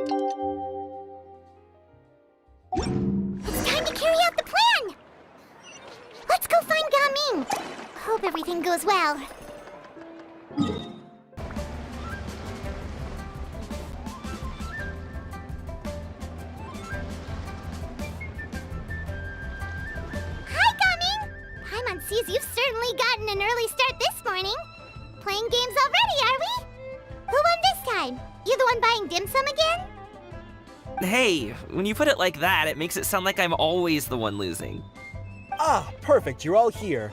It's time to carry out the plan! Let's go find Gaming! Hope everything goes well. Hi, Gaming! Paimon sees you've certainly gotten an early start this morning. Playing games already, are we? Who won this time? You the one buying dim sum again? Hey, when you put it like that, it makes it sound like I'm always the one losing. Ah, perfect, you're all here.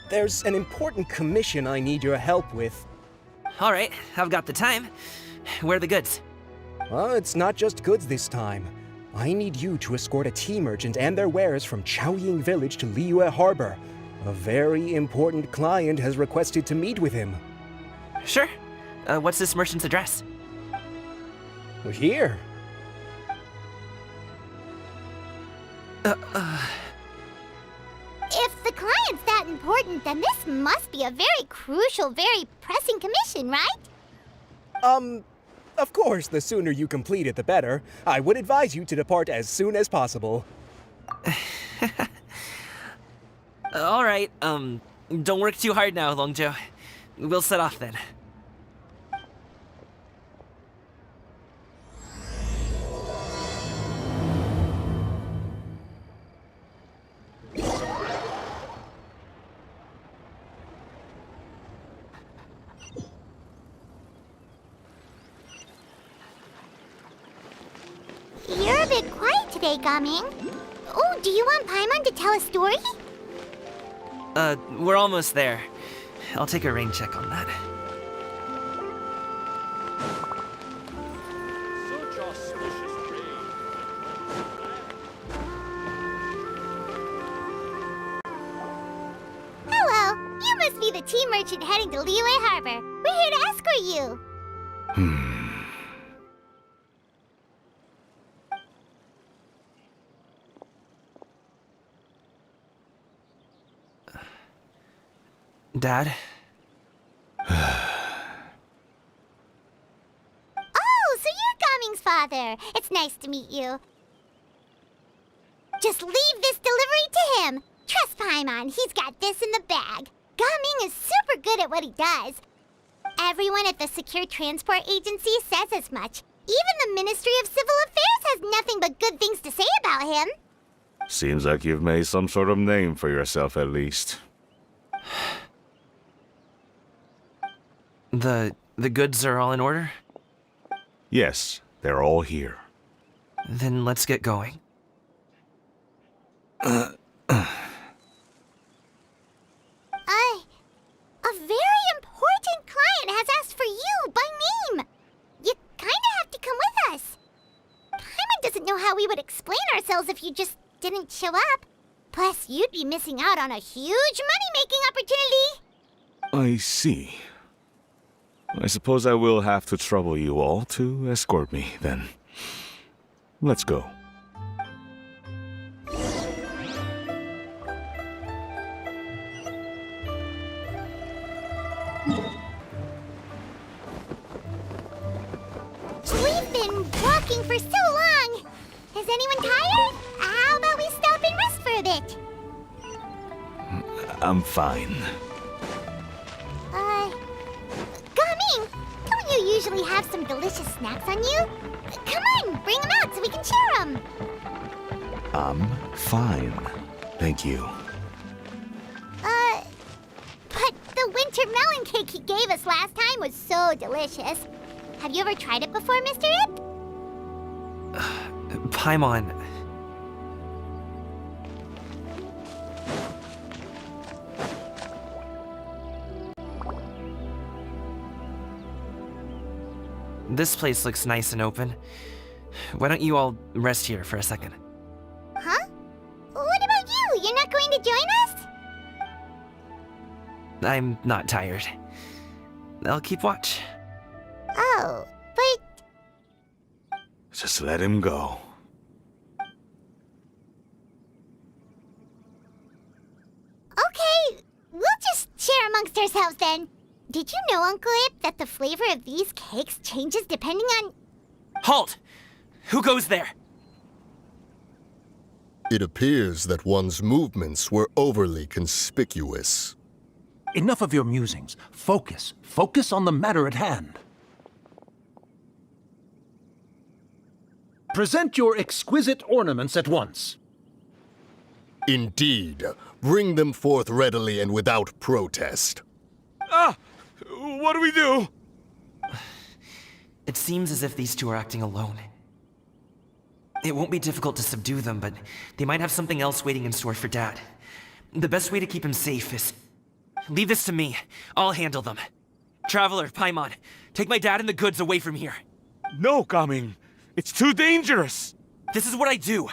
There's an important commission I need your help with. All right, I've got the time. Where are the goods? Well, it's not just goods this time. I need you to escort a tea merchant and their wares from Chaoying Village to Liyue Harbor. A very important client has requested to meet with him. Sure. What's this merchant's address? Here. If the client's that important, then this must be a very crucial, very pressing commission, right? Of course, the sooner you complete it, the better. I would advise you to depart as soon as possible. All right, don't work too hard now, Longjo. We'll set off then. You're a bit quiet today, Gaming. Oh, do you want Paimon to tell a story? We're almost there. I'll take a rain check on that. Hello, you must be the tea merchant heading to Liyue Harbor. We're here to escort you. Dad? Oh, so you're Gaming's father. It's nice to meet you. Just leave this delivery to him. Trust Paimon, he's got this in the bag. Gaming is super good at what he does. Everyone at the Secure Transport Agency says as much. Even the Ministry of Civil Affairs has nothing but good things to say about him. Seems like you've made some sort of name for yourself at least. The goods are all in order? Yes, they're all here. Then let's get going. A very important client has asked for you by name. You kinda have to come with us. Paimon doesn't know how we would explain ourselves if you just didn't show up. Plus, you'd be missing out on a huge money-making opportunity. I see. I suppose I will have to trouble you all to escort me, then. Let's go. We've been walking for so long. Is anyone tired? How about we stop and rest for a bit? I'm fine. Gaming, don't you usually have some delicious snacks on you? Come on, bring them out so we can share them. I'm fine. Thank you. But the winter melon cake he gave us last time was so delicious. Have you ever tried it before, Mr. Ip? Paimon. This place looks nice and open. Why don't you all rest here for a second? Huh? What about you? You're not going to join us? I'm not tired. I'll keep watch. Oh, but Just let him go. okay, we'll just share amongst ourselves then. Did you know, Uncle Ip, that the flavor of these cakes changes depending on... Halt! Who goes there? It appears that one's movements were overly conspicuous. Enough of your musings. Focus. Focus on the matter at hand. Present your exquisite ornaments at once. Indeed. Bring them forth readily and without protest. Ah! What do we do? It seems as if these two are acting alone. It won't be difficult to subdue them, but they might have something else waiting in store for Dad. The best way to keep him safe is... Leave this to me. I'll handle them. Traveler, Paimon, take my dad and the goods away from here. No, Gaming. It's too dangerous. This is what I do.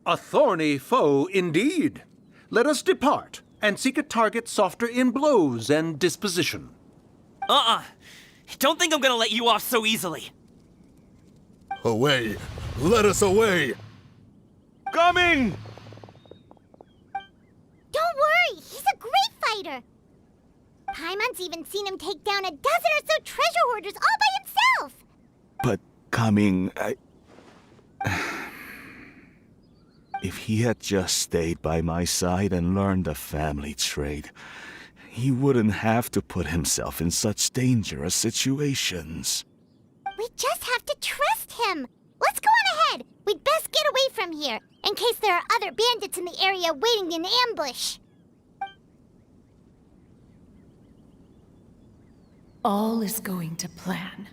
A thorny foe indeed. Let us depart and seek a target softer in blows and disposition. Don't think I'm gonna let you off so easily. Away! Let us away! Gaming! Don't worry, he's a great fighter. Paimon's even seen him take down a dozen or so treasure hoarders all by himself. But Gaming, if he had just stayed by my side and learned the family trade, he wouldn't have to put himself in such dangerous situations. We just have to trust him. Let's go on ahead. We'd best get away from here, in case there are other bandits in the area waiting in ambush. All is going to plan.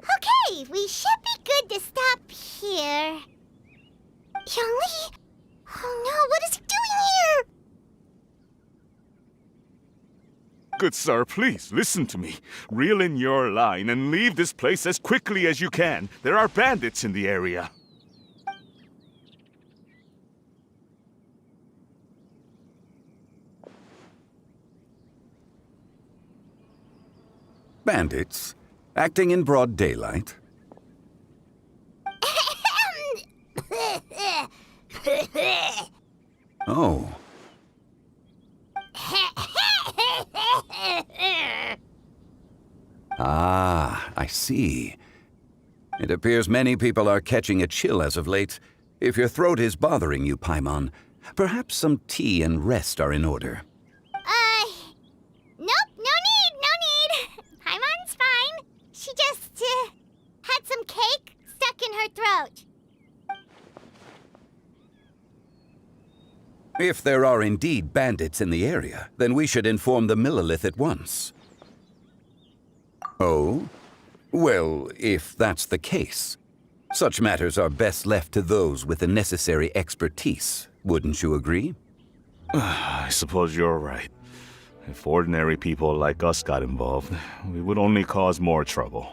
Okay, we should be good to stop here. Zhongli? Oh no, what is he doing here? Good sir, please, listen to me. Reel in your line and leave this place as quickly as you can. There are bandits in the area. Bandits? Acting in broad daylight? Oh. Ah, I see. It appears many people are catching a chill as of late. If your throat is bothering you, Paimon, perhaps some tea and rest are in order. Nope, no need. Paimon's fine. She just, had some cake stuck in her throat. If there are indeed bandits in the area, then we should inform the Millelith at once. Oh? Well, if that's the case, such matters are best left to those with the necessary expertise, wouldn't you agree? I suppose you're right. If ordinary people like us got involved, we would only cause more trouble.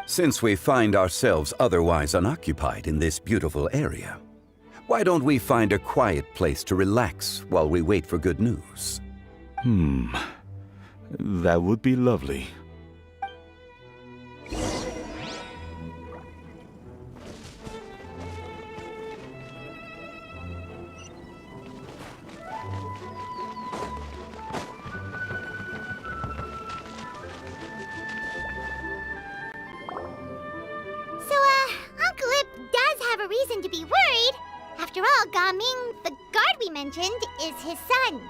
Since we find ourselves otherwise unoccupied in this beautiful area, why don't we find a quiet place to relax while we wait for good news? That would be lovely. Uncle Ip does have a reason to be worried. After all, Gaming, the guard we mentioned, is his son.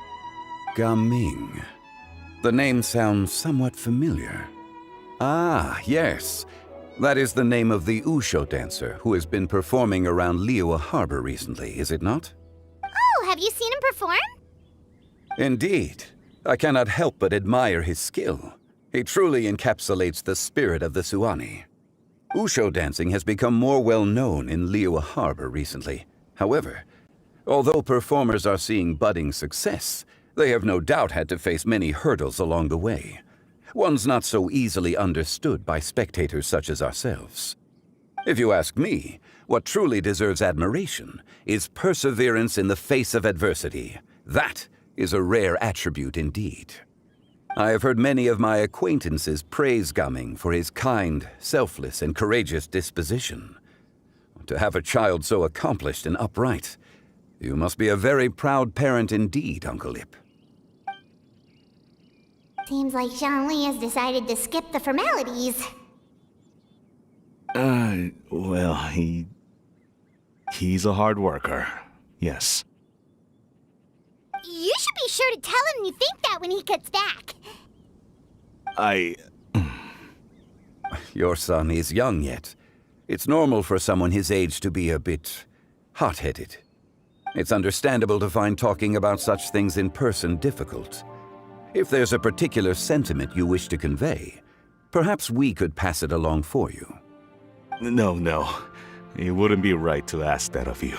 Gaming. The name sounds somewhat familiar. Ah, yes. That is the name of the Wushu dancer who has been performing around Liyue Harbor recently, is it not? Oh, have you seen him perform? Indeed. I cannot help but admire his skill. He truly encapsulates the spirit of the Suani. Wushu dancing has become more well known in Liyue Harbor recently. However, although performers are seeing budding success, they have no doubt had to face many hurdles along the way. One's not so easily understood by spectators such as ourselves. If you ask me, what truly deserves admiration is perseverance in the face of adversity. That is a rare attribute indeed. I have heard many of my acquaintances praise Gaming for his kind, selfless, and courageous disposition. To have a child so accomplished and upright, You must be a very proud parent indeed, Uncle Ip. Seems like zhongli has decided to skip the formalities. Well, he's a hard worker. Yes. You should be sure to tell him you think that when he gets back. Your son is young yet. It's normal for someone his age to be a bit hot-headed. It's understandable to find talking about such things in person difficult. If there's a particular sentiment you wish to convey, perhaps we could pass it along for you. No. It wouldn't be right to ask that of you.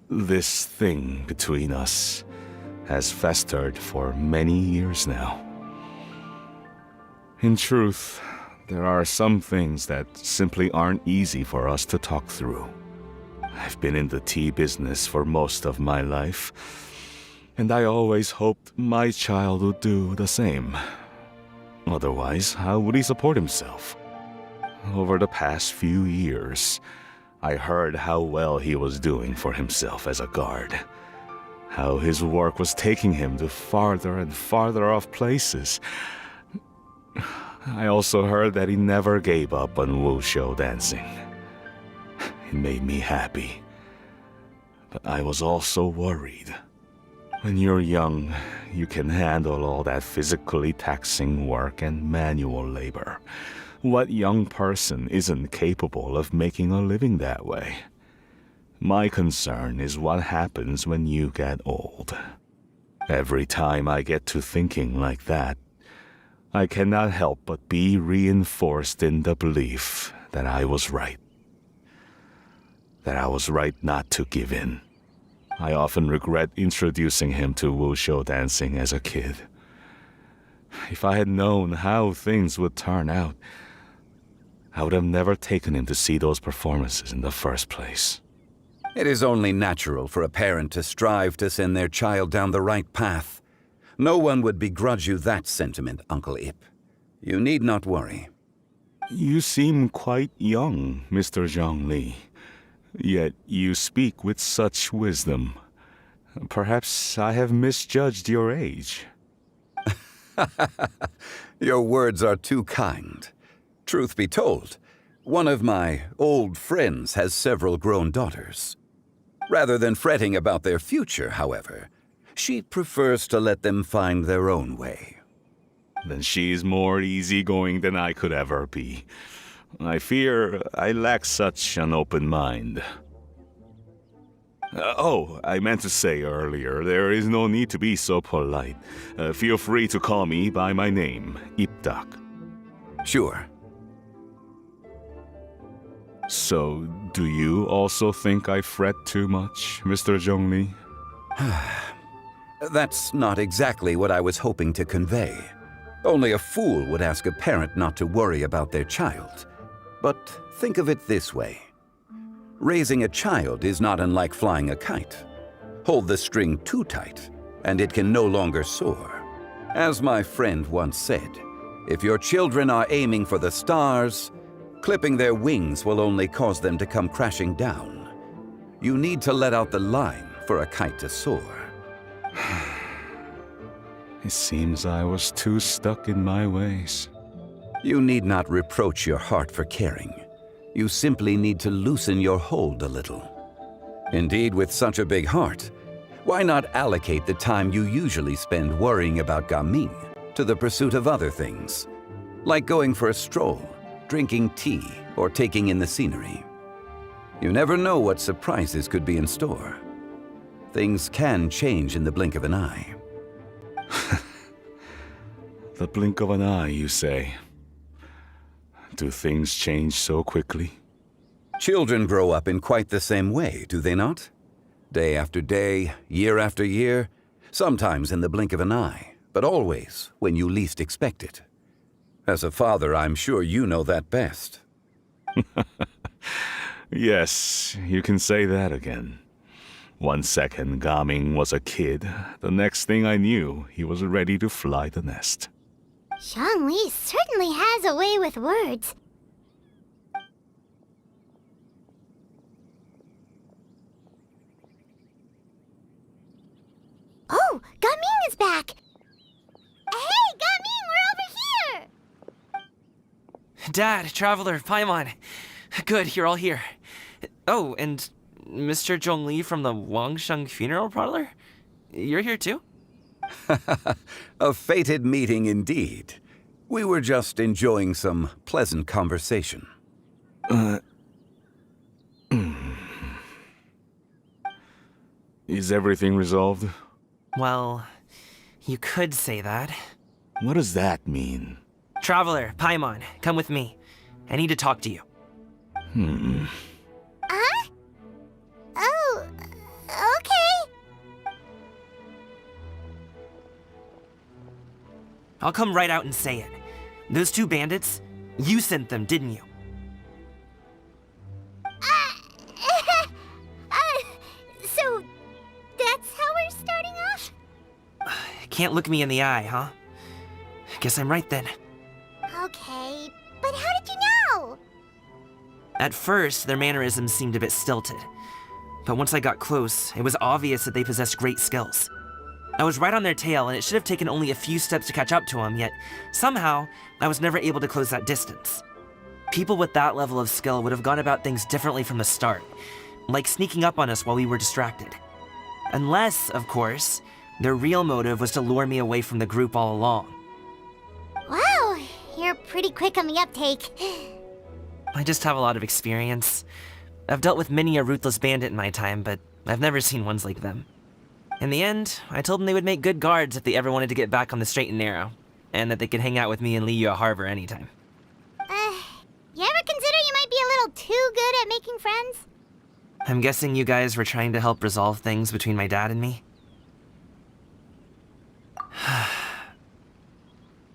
This thing between us has festered for many years now. In truth, there are some things that simply aren't easy for us to talk through. I've been in the tea business for most of my life, and I always hoped my child would do the same. Otherwise, how would he support himself? Over the past few years, I heard how well he was doing for himself as a guard. How his work was taking him to farther and farther off places. I also heard that he never gave up on wuxia dancing. It made me happy. But I was also worried. When you're young, you can handle all that physically taxing work and manual labor. What young person isn't capable of making a living that way? My concern is what happens when you get old. Every time I get to thinking like that, I cannot help but be reinforced in the belief that I was right. That I was right not to give in. I often regret introducing him to wuxia dancing as a kid. If I had known how things would turn out, I would have never taken him to see those performances in the first place. It is only natural for a parent to strive to send their child down the right path. No one would begrudge you that sentiment, Uncle Ip. You need not worry. You seem quite young, Mr. Zhongli. Yet you speak with such wisdom. Perhaps I have misjudged your age. Your words are too kind. Truth be told, one of my old friends has several grown daughters. Rather than fretting about their future, however, she prefers to let them find their own way. Then she's more easygoing than I could ever be. I fear I lack such an open mind. I meant to say earlier, there is no need to be so polite. Feel free to call me by my name, Ipdak. Sure. So, do you also think I fret too much, Mr. Zhongli? That's not exactly what I was hoping to convey. Only a fool would ask a parent not to worry about their child. But think of it this way. Raising a child is not unlike flying a kite. Hold the string too tight, and it can no longer soar. As my friend once said, if your children are aiming for the stars, clipping their wings will only cause them to come crashing down. You need to let out the line for a kite to soar. It seems I was too stuck in my ways. You need not reproach your heart for caring. You simply need to loosen your hold a little. Indeed, with such a big heart, why not allocate the time you usually spend worrying about Gaming to the pursuit of other things, like going for a stroll, drinking tea, or taking in the scenery? You never know what surprises could be in store. Things can change in the blink of an eye. The blink of an eye, you say? Do things change so quickly? Children grow up in quite the same way, do they not? Day after day, year after year, sometimes in the blink of an eye, but always when you least expect it. As a father, I'm sure you know that best. Yes, you can say that again. 1 second, Gaming was a kid. The next thing I knew, he was ready to fly the nest. Zhongli certainly has a way with words. is back! Hey, Gamin, we're over here! Dad, Traveler, Paimon. Good, you're all here. Oh, and Mr. Zhongli from the Wangsheng Funeral Parlor? You're here too? A fated meeting indeed. We were just enjoying some pleasant conversation. Is everything resolved? Well, you could say that. What does that mean? Traveler, Paimon, come with me. I need to talk to you. Huh? Oh, okay. I'll come right out and say it. Those two bandits, you sent them, didn't you? So, that's how we're starting off? Can't look me in the eye, huh? Guess I'm right then. Okay, but how did you know? At first, their mannerisms seemed a bit stilted. But once I got close, it was obvious that they possessed great skills. I was right on their tail, and it should have taken only a few steps to catch up to them, yet somehow, I was never able to close that distance. People with that level of skill would have gone about things differently from the start, like sneaking up on us while we were distracted. Unless, of course, their real motive was to lure me away from the group all along. Wow, you're pretty quick on the uptake. I just have a lot of experience. I've dealt with many a ruthless bandit in my time, but I've never seen ones like them. In the end, I told them they would make good guards if they ever wanted to get back on the straight and narrow, and that they could hang out with me in Liyue Harbor anytime. You ever consider you might be a little too good at making friends? I'm guessing you guys were trying to help resolve things between my dad and me?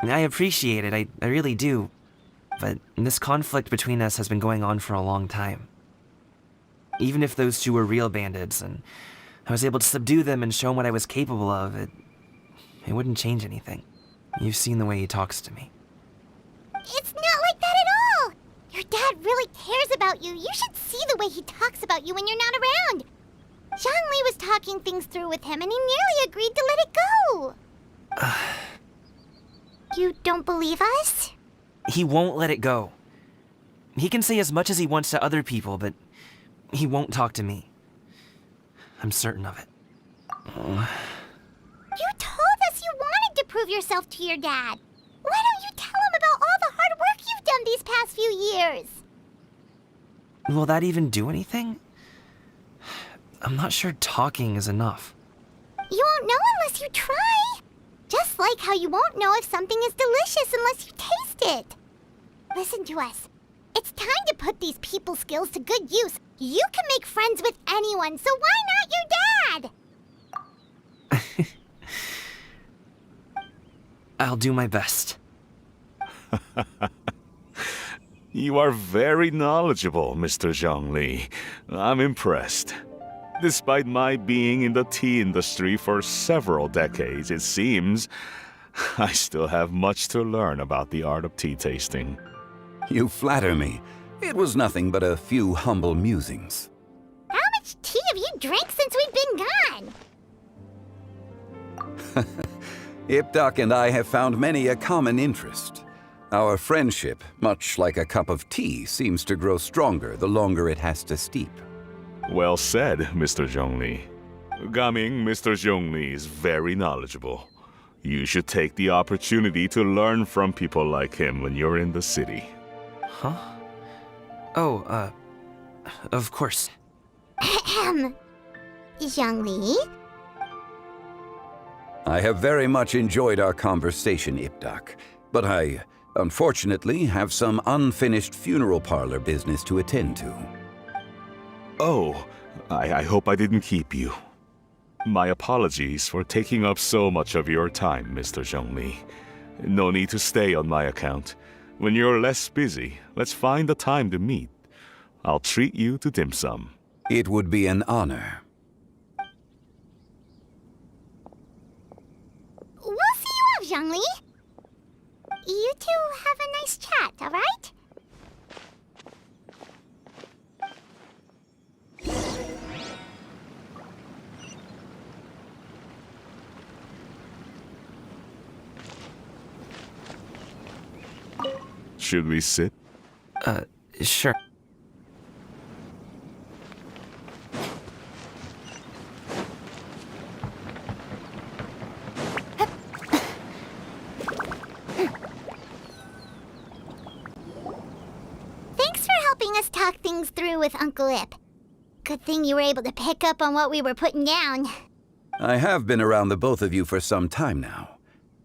I appreciate it, I really do. But this conflict between us has been going on for a long time. Even if those two were real bandits, and I was able to subdue them and show them what I was capable of, it wouldn't change anything. You've seen the way he talks to me. It's not like that at all! Your dad really cares about you. You should see the way he talks about you when you're not around. Zhongli was talking things through with him, and he nearly agreed to let it go. You don't believe us? He won't let it go. He can say as much as he wants to other people, but he won't talk to me. I'm certain of it. You told us you wanted to prove yourself to your dad. Why don't you tell him about all the hard work you've done these past few years? Will that even do anything? I'm not sure talking is enough. You won't know unless you try. Just like how you won't know if something is delicious unless you taste it. Listen to us. It's time to put these people skills to good use. You can make friends with anyone, so why not your dad? I'll do my best. You are very knowledgeable, Mr. Zhongli. I'm impressed. Despite my being in the tea industry for several decades, it seems I still have much to learn about the art of tea tasting. You flatter me. It was nothing but a few humble musings. How much tea have you drank since we've been gone? Ipdak and I have found many a common interest. Our friendship, much like a cup of tea, seems to grow stronger the longer it has to steep. Well said, Mr. Zhongli. Gaming, Mr. Zhongli is very knowledgeable. You should take the opportunity to learn from people like him when you're in the city. Huh? Oh, of course. Ahem. Zhongli? I have very much enjoyed our conversation, Ipdak, but I, unfortunately, have some unfinished funeral parlor business to attend to. Oh, I hope I didn't keep you. My apologies for taking up so much of your time, Mr. Zhongli. No need to stay on my account. When you're less busy, let's find a time to meet. I'll treat you to dim sum. It would be an honor. We'll see you off, Zhongli. You two have a nice chat, all right? Should we sit? Sure. Thanks for helping us talk things through with Uncle Ip. Good thing you were able to pick up on what we were putting down. I have been around the both of you for some time now.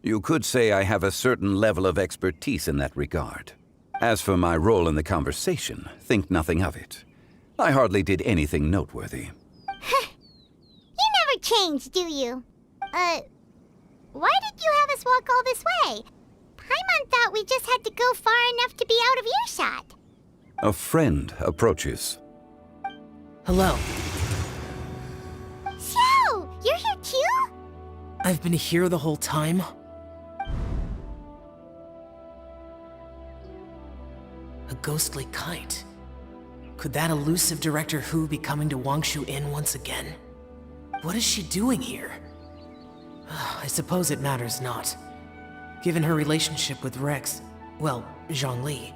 You could say I have a certain level of expertise in that regard. As for my role in the conversation, think nothing of it. I hardly did anything noteworthy. You never change, do you? Why did you have us walk all this way? Paimon thought we just had to go far enough to be out of earshot. A friend approaches. Hello. Xiao, you're here too? I've been here the whole time? A ghostly kite. Could that elusive Director Hu be coming to Wangshu Inn once again? What is she doing here? I suppose it matters not. Given her relationship with Rex, well, zhongli,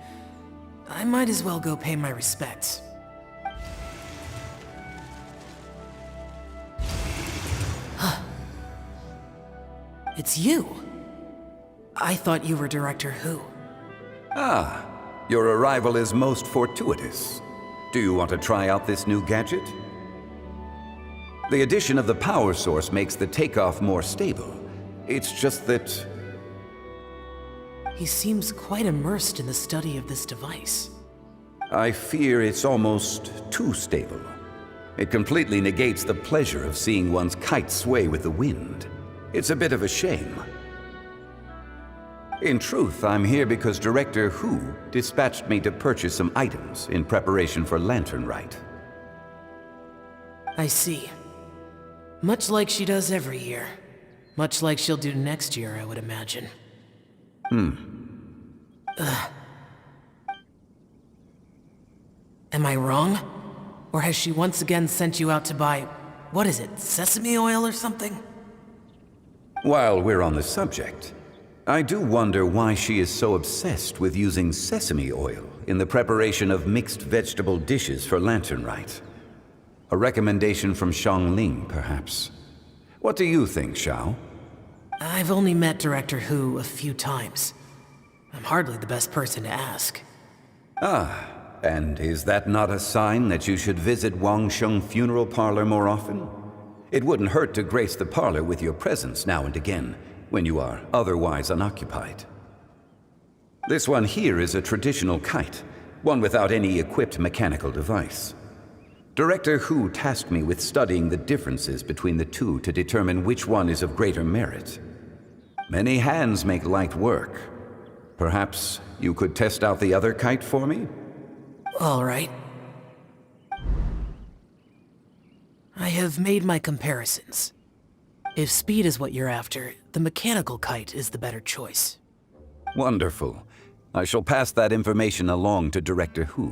I might as well go pay my respects. It's you! I thought you were Director Hu. Ah, your arrival is most fortuitous. Do you want to try out this new gadget? The addition of the power source makes the takeoff more stable. It's just that... He seems quite immersed in the study of this device. I fear it's almost too stable. It completely negates the pleasure of seeing one's kite sway with the wind. It's a bit of a shame. In truth, I'm here because Director Hu dispatched me to purchase some items in preparation for Lantern Rite. I see. Much like she does every year. Much like she'll do next year, I would imagine. Am I wrong? Or has she once again sent you out to buy, what is it, sesame oil or something? While we're on the subject, I do wonder why she is so obsessed with using sesame oil in the preparation of mixed vegetable dishes for Lantern Rite. A recommendation from Xiangling, perhaps. What do you think, Xiao? I've only met Director Hu a few times. I'm hardly the best person to ask. Ah, and is that not a sign that you should visit Wangsheng Funeral Parlor more often? It wouldn't hurt to grace the parlor with your presence now and again, when you are otherwise unoccupied. This one here is a traditional kite, one without any equipped mechanical device. Director Hu tasked me with studying the differences between the two to determine which one is of greater merit. Many hands make light work. Perhaps you could test out the other kite for me? All right. I have made my comparisons. If speed is what you're after, the mechanical kite is the better choice. Wonderful. I shall pass that information along to Director Hu.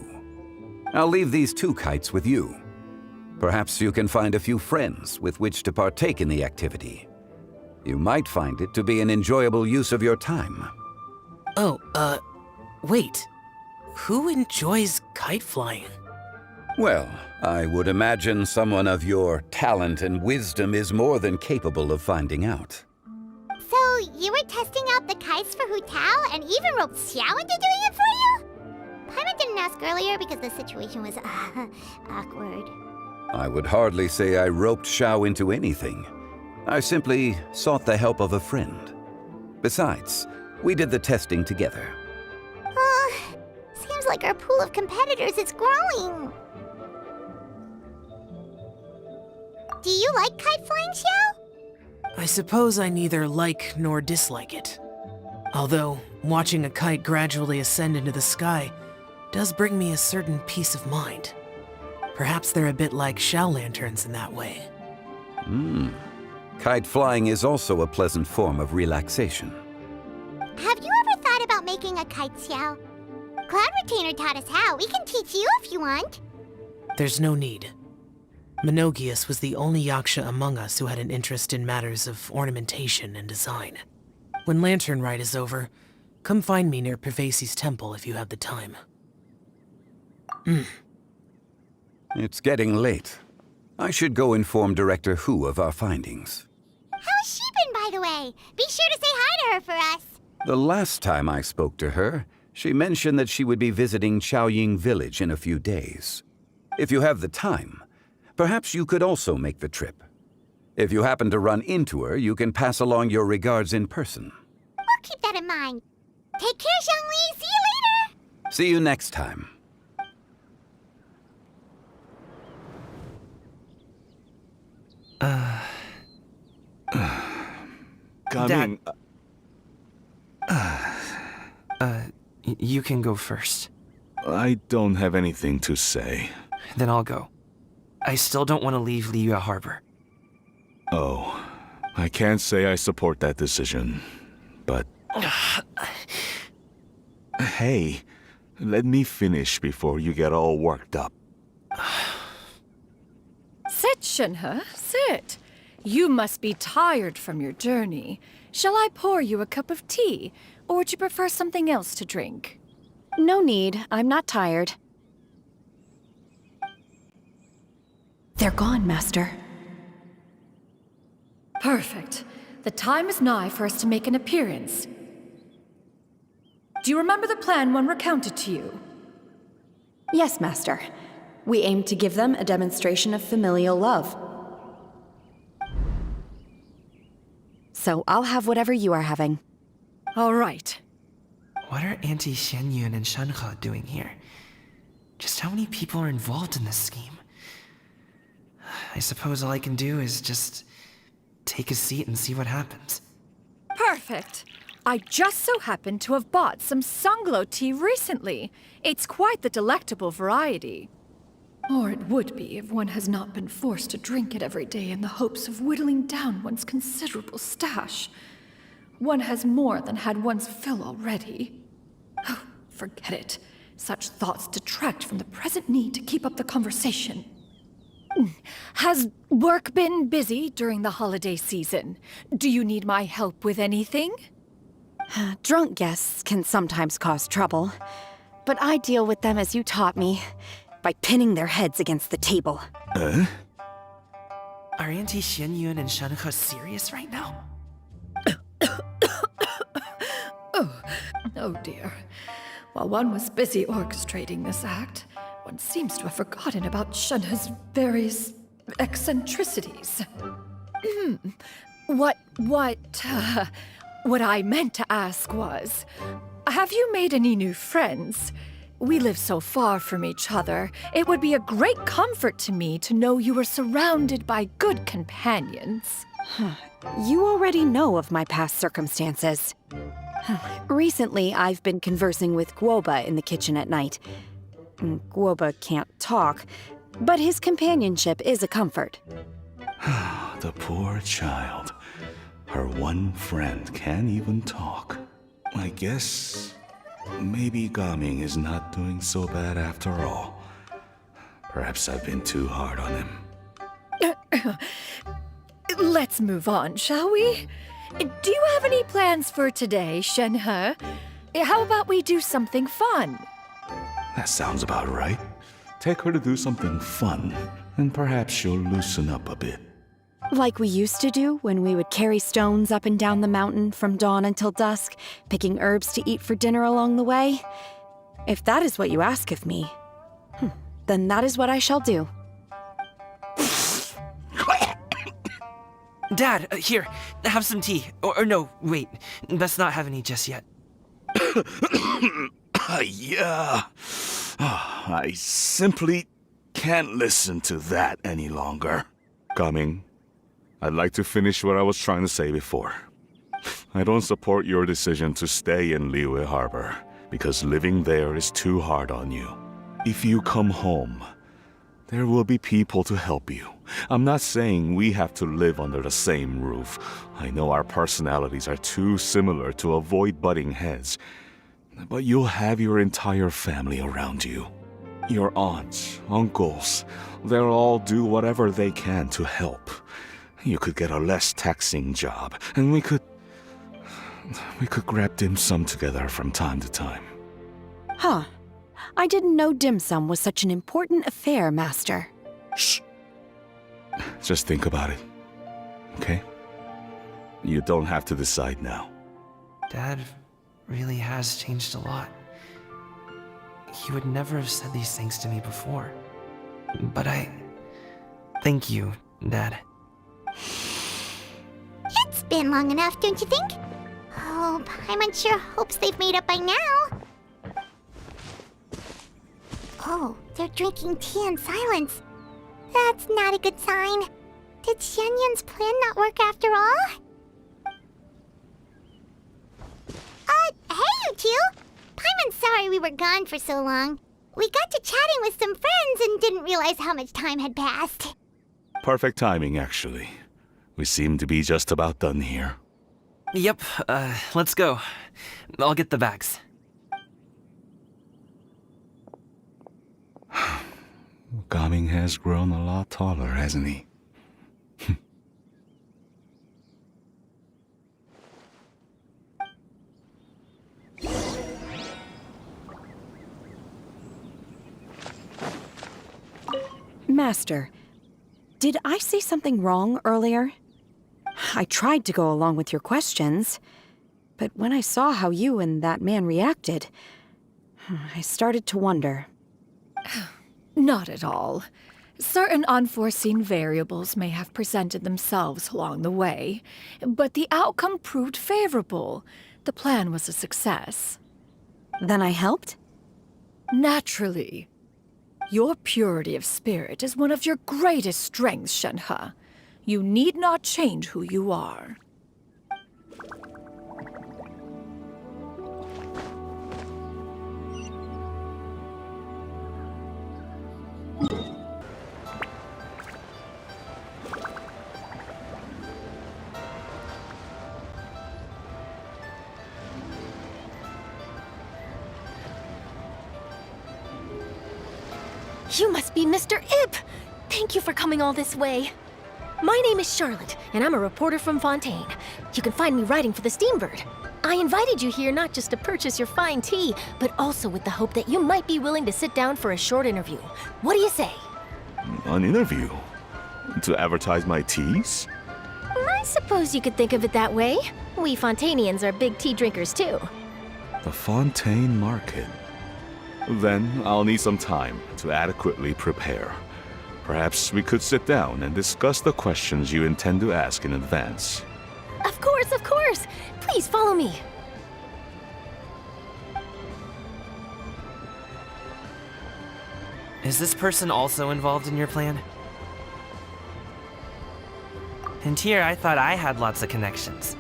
I'll leave these two kites with you. Perhaps you can find a few friends with which to partake in the activity. You might find it to be an enjoyable use of your time. Oh, wait. Who enjoys kite flying? Well, I would imagine someone of your talent and wisdom is more than capable of finding out. So, you were testing out the kites for Hu Tao and even roped Xiao into doing it for you? Paimon didn't ask earlier because the situation was, awkward. I would hardly say I roped Xiao into anything. I simply sought the help of a friend. Besides, we did the testing together. Seems like our pool of competitors is growing. Do you like kite flying, Xiao? I suppose I neither like nor dislike it. Although, watching a kite gradually ascend into the sky does bring me a certain peace of mind. Perhaps they're a bit like xiao lanterns in that way. Kite flying is also a pleasant form of relaxation. Have you ever thought about making a kite, Xiao? Cloud Retainer taught us how. We can teach you if you want. There's no need. Menogius was the only yaksha among us who had an interest in matters of ornamentation and design. When Lantern Rite is over, Come find me near Pervasi's temple if you have the time. It's getting late. I should go inform Director Hu of our findings. How's she been, by the way? Be sure to say hi to her for us. The last time I spoke to her, she mentioned that she would be visiting Xiaoying Village in a few days. If you have the time, perhaps you could also make the trip. If you happen to run into her, you can pass along your regards in person. We'll keep that in mind. Take care, Zhongli. See you later. See you next time. Coming. You can go first. I don't have anything to say. Then I'll go. I still don't want to leave Liyue Harbor. Oh, I can't say I support that decision, but... Hey, let me finish before you get all worked up. Sit, Shenhe, sit. You must be tired from your journey. Shall I pour you a cup of tea, or would you prefer something else to drink? No need. I'm not tired. They're gone, Master. Perfect. The time is nigh for us to make an appearance. Do you remember the plan one recounted to you? Yes, Master. We aim to give them a demonstration of familial love. So I'll have whatever you are having. All right. What are Auntie Xianyun and Shenhe doing here? Just how many people are involved in this scheme? I suppose all I can do is just take a seat and see what happens. Perfect. I just so happen to have bought some Sunglo tea recently. It's quite the delectable variety. Or it would be if one has not been forced to drink it every day in the hopes of whittling down one's considerable stash. One has more than had one's fill already. Oh, forget it. Such thoughts detract from the present need to keep up the conversation. Has work been busy during the holiday season? Do you need my help with anything? Drunk guests can sometimes cause trouble, but I deal with them as you taught me, by pinning their heads against the table. Are Auntie Xianyun and Shenhe serious right now? Oh dear. While one was busy orchestrating this act, one seems to have forgotten about Shenhe's various eccentricities. What I meant to ask was, have you made any new friends? We live so far from each other, it would be a great comfort to me to know you were surrounded by good companions. You already know of my past circumstances. Recently, I've been conversing with Guoba in the kitchen at night. Guoba can't talk, but his companionship is a comfort. The poor child. Her one friend can't even talk. I guess maybe Gaming is not doing so bad after all. Perhaps I've been too hard on him. Let's move on, shall we? Do you have any plans for today, Shenhe? How about we do something fun? That sounds about right. Take her to do something fun, and perhaps she'll loosen up a bit. Like we used to do when we would carry stones up and down the mountain from dawn until dusk, picking herbs to eat for dinner along the way. If that is what you ask of me, then that is what I shall do. Dad, here, have some tea. Or no, wait, let's not have any just yet. Yeah. I simply can't listen to that any longer. Coming. I'd like to finish what I was trying to say before. I don't support your decision to stay in Liyue Harbor, because living there is too hard on you. If you come home, there will be people to help you. I'm not saying we have to live under the same roof. I know our personalities are too similar to avoid butting heads. But you'll have your entire family around you. Your aunts, uncles, they'll all do whatever they can to help. You could get a less taxing job, and we could... We could grab dim sum together from time to time. Huh. I didn't know dim sum was such an important affair, Master. Shh. Just think about it, okay? You don't have to decide now. Dad really has changed a lot. He would never have said these things to me before. But thank you, Dad. It's been long enough, don't you think? Oh, Paimon sure hopes they've made up by now. Oh, they're drinking tea in silence. That's not a good sign. Did Xianyun's plan not work after all? Hey, you two! Paimon's sorry we were gone for so long. We got to chatting with some friends and didn't realize how much time had passed. Perfect timing, actually. We seem to be just about done here. Yep, let's go. I'll get the bags. Gaming has grown a lot taller, hasn't he? Master, did I say something wrong earlier? I tried to go along with your questions, but when I saw how you and that man reacted, I started to wonder. Not at all. Certain unforeseen variables may have presented themselves along the way, but the outcome proved favorable. The plan was a success. Then I helped? Naturally. Your purity of spirit is one of your greatest strengths, Shenhe. You need not change who you are. You must be Mr. Ip! Thank you for coming all this way. My name is Charlotte, and I'm a reporter from Fontaine. You can find me writing for the Steambird. I invited you here not just to purchase your fine tea, but also with the hope that you might be willing to sit down for a short interview. What do you say? An interview? To advertise my teas? I suppose you could think of it that way. We Fontainians are big tea drinkers too. The Fontaine Market. Then I'll need some time to adequately prepare. Perhaps we could sit down and discuss the questions you intend to ask in advance. Of course, of course! Please follow me. Is this person also involved in your plan? And here I thought I had lots of connections.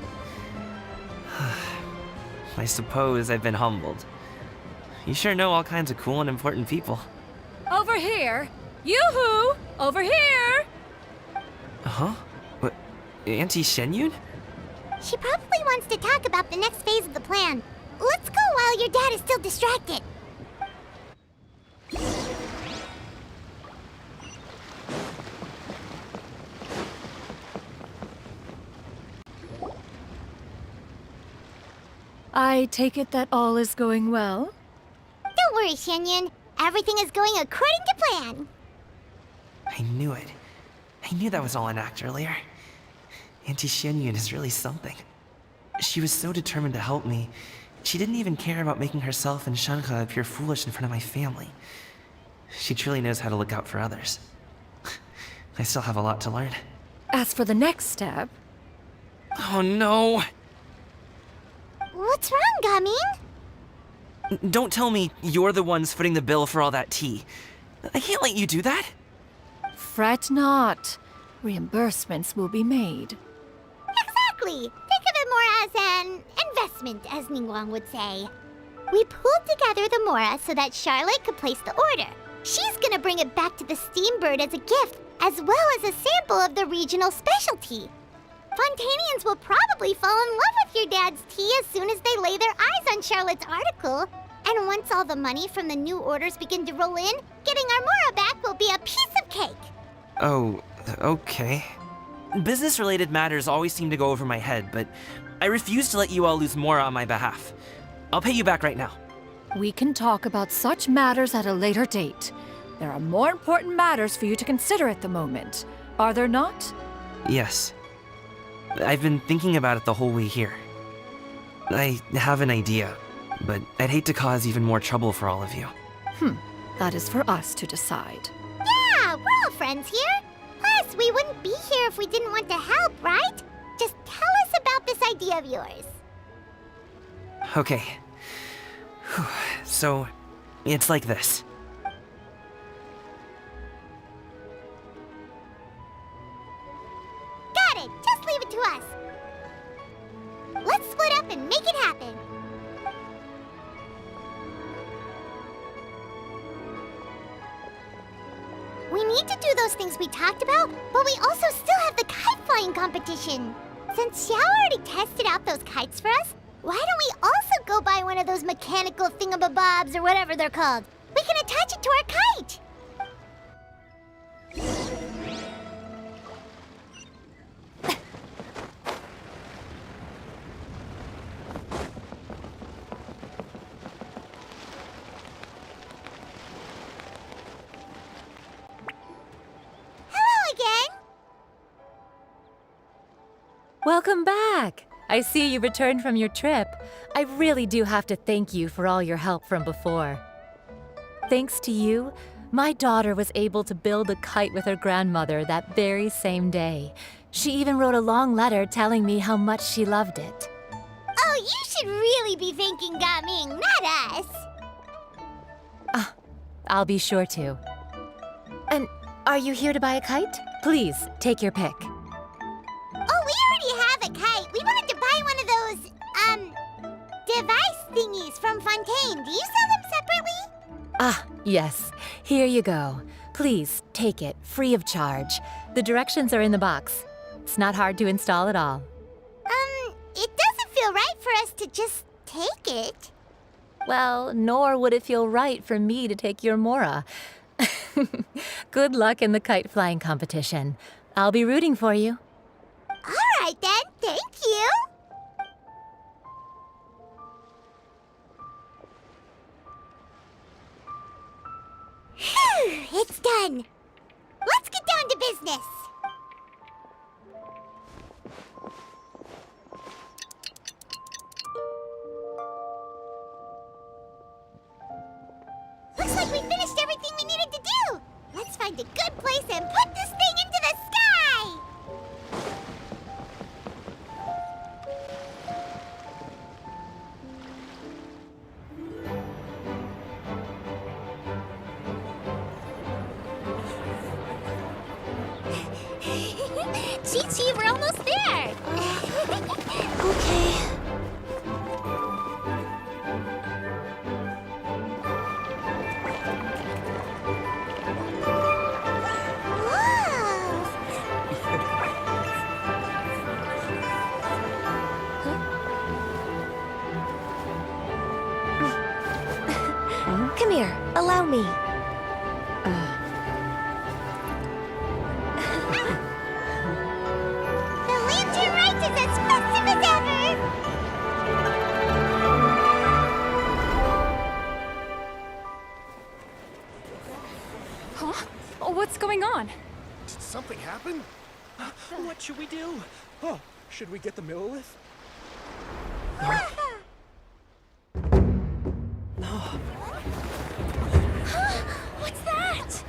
I suppose I've been humbled. You sure know all kinds of cool and important people. Over here! Yoo-hoo! Over here! Huh? What? Auntie Shenyun? She probably wants to talk about the next phase of the plan. Let's go while your dad is still distracted. I take it that all is going well? Don't worry, Shenyun. Everything is going according to plan. I knew it. I knew that was all an act earlier. Auntie Shenyun is really something. She was so determined to help me. She didn't even care about making herself and Shenhe appear foolish in front of my family. She truly knows how to look out for others. I still have a lot to learn. As for the next step... Oh no! What's wrong, Gaming? Don't tell me you're the ones footing the bill for all that tea. I can't let you do that. Fret not. Reimbursements will be made. Exactly. Think of it more as an investment, as Ningguang would say. We pooled together the Mora so that Charlotte could place the order. She's gonna bring it back to the Steambird as a gift, as well as a sample of the regional specialty. Fontainians will probably fall in love with your dad's tea as soon as they lay their eyes on Charlotte's article. And once all the money from the new orders begin to roll in, getting our Mora back will be a piece of cake. Oh, okay. Business-related matters always seem to go over my head, but I refuse to let you all lose Mora on my behalf. I'll pay you back right now. We can talk about such matters at a later date. There are more important matters for you to consider at the moment, are there not? Yes. I've been thinking about it the whole way here. I have an idea, but I'd hate to cause even more trouble for all of you. That is for us to decide. Yeah, we're all friends here. Plus, we wouldn't be here if we didn't want to help, right? Just tell us about this idea of yours. Okay. Whew. So, it's like this. Got it. Just leave it to us. Let's split up and make it happen. We need to do those things we talked about, but we also still have the kite flying competition. Since Xiao already tested out those kites for us, why don't we also go buy one of those mechanical thingamabobs or whatever they're called? We can attach it to our kite. Hello again. Welcome back! I see you returned from your trip. I really do have to thank you for all your help from before. Thanks to you, my daughter was able to build a kite with her grandmother that very same day. She even wrote a long letter telling me how much she loved it. Oh, you should really be thanking Gaming, not us. I'll be sure to. And are you here to buy a kite? Please, take your pick. Oh, we already have a kite. We wanted to buy one of those, device thingies from Fontaine. Do you sell them separately? Yes. Here you go. Please, take it, free of charge. The directions are in the box. It's not hard to install at all. It doesn't feel right for us to just take it. Well, nor would it feel right for me to take your Mora. Good luck in the kite flying competition. I'll be rooting for you. All right then, thank you. Phew, it's done. Let's get down to business. Looks like we finished everything we needed to do. Let's find a good place and put this thing into the sky. Chi-Chi, we're almost there. Okay. Come here, allow me. The lantern rite is as festive as ever! Huh? What's going on? Did something happen? What should we do? Oh, should we get the Millilith? What's that?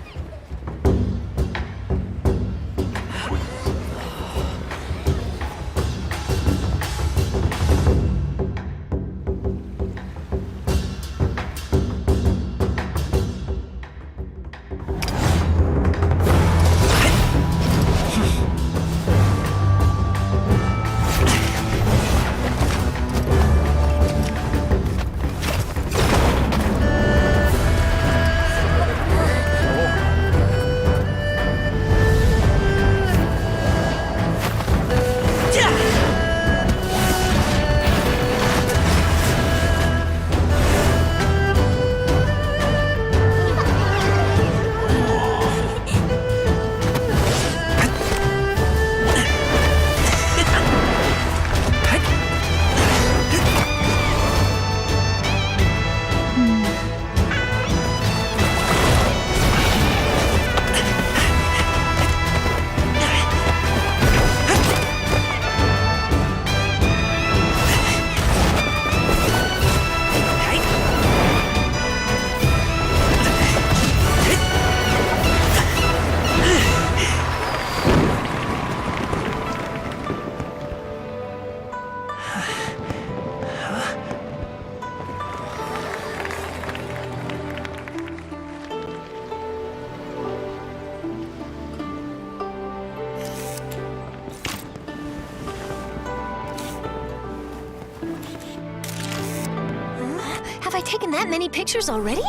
Have I taken that many pictures already?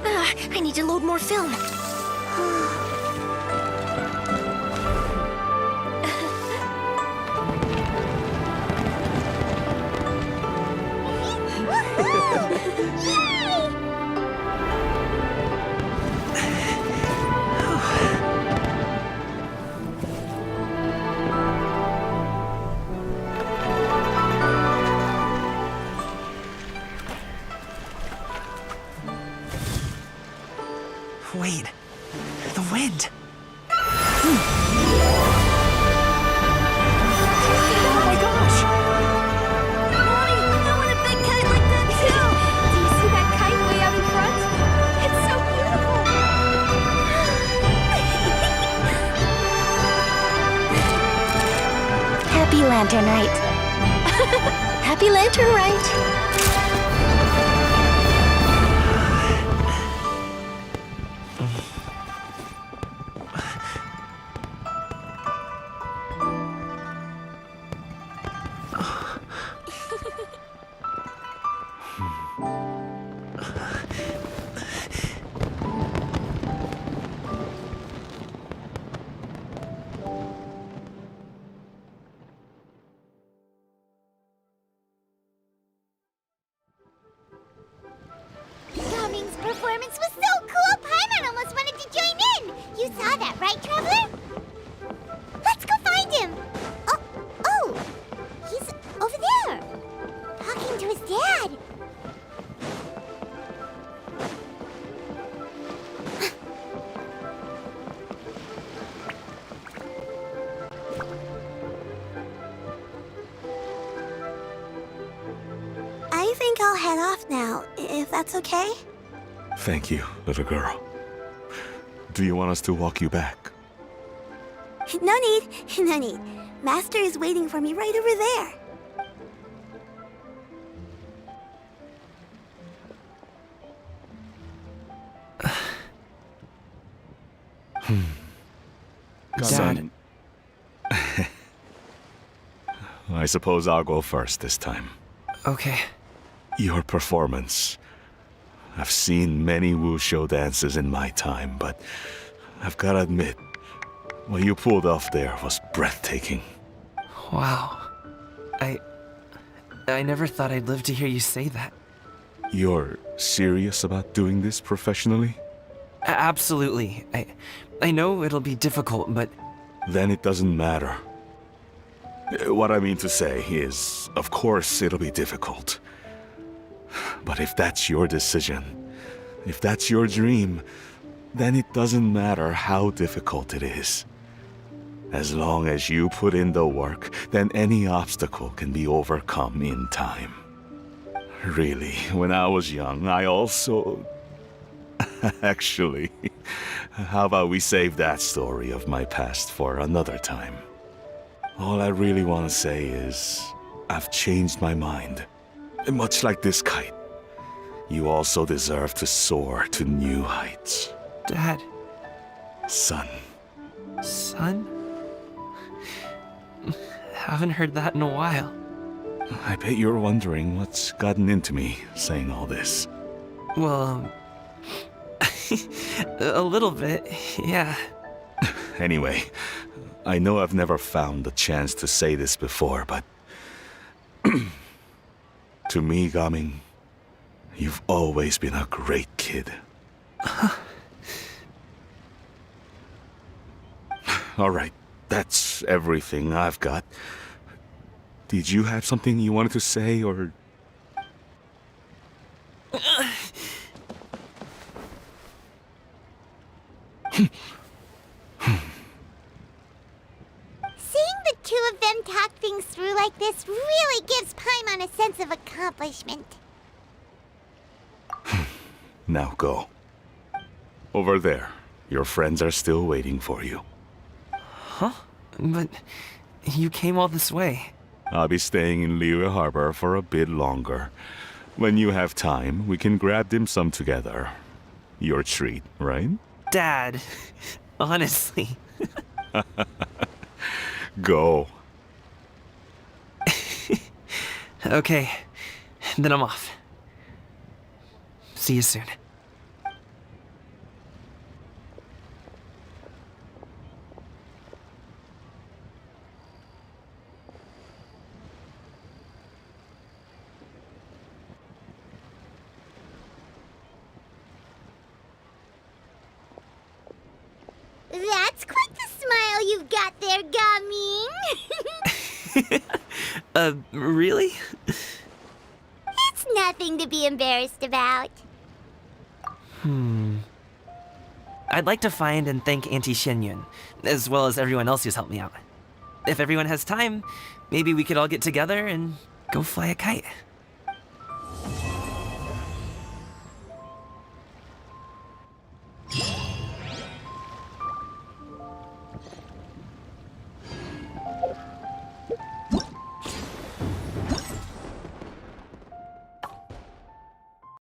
I need to load more film. Wait, the wind. Oh my gosh! Mommy, I want a big kite like that too! Do you see that kite way out in front? It's so beautiful! Happy Lantern Rite. Happy Lantern Rite! Gaming's performance was so cool, Paimon almost wanted to join in! You saw that, right, Traveler? Let's go find him! Oh! He's over there! Talking to his dad! I think I'll head off now, if that's okay. Thank you, little girl. Do you want us to walk you back? No need, no need. Master is waiting for me right over there. Son. I suppose I'll go first this time. Okay. Your performance. I've seen many wushou dances in my time, but I've gotta admit, what you pulled off there was breathtaking. Wow. I never thought I'd live to hear you say that. You're serious about doing this professionally? Absolutely. I know it'll be difficult, but... Then it doesn't matter. What I mean to say is, of course it'll be difficult. But if that's your decision, if that's your dream, then it doesn't matter how difficult it is. As long as you put in the work, then any obstacle can be overcome in time. Really, when I was young, I also... Actually, how about we save that story of my past for another time? All I really want to say is, I've changed my mind. Much like this kite, you also deserve to soar to new heights. Dad. Son. Son? Haven't heard that in a while. I bet you're wondering what's gotten into me saying all this. Well, a little bit, yeah. Anyway, I know I've never found the chance to say this before, but... to me, Gaming, you've always been a great kid. Alright, that's everything I've got. Did you have something you wanted to say, or... Seeing the two of them talk things through like this really gives Paimon a sense of accomplishment. Now go. Over there. Your friends are still waiting for you. Huh? But you came all this way. I'll be staying in Liyue Harbor for a bit longer. When you have time, we can grab dim sum together. Your treat, right? Dad, honestly. Go. Okay, then I'm off. See you soon. That's quite the smile you've got there, Gaming. Really? It's nothing to be embarrassed about. I'd like to find and thank Auntie Xianyun, as well as everyone else who's helped me out. If everyone has time, maybe we could all get together and go fly a kite.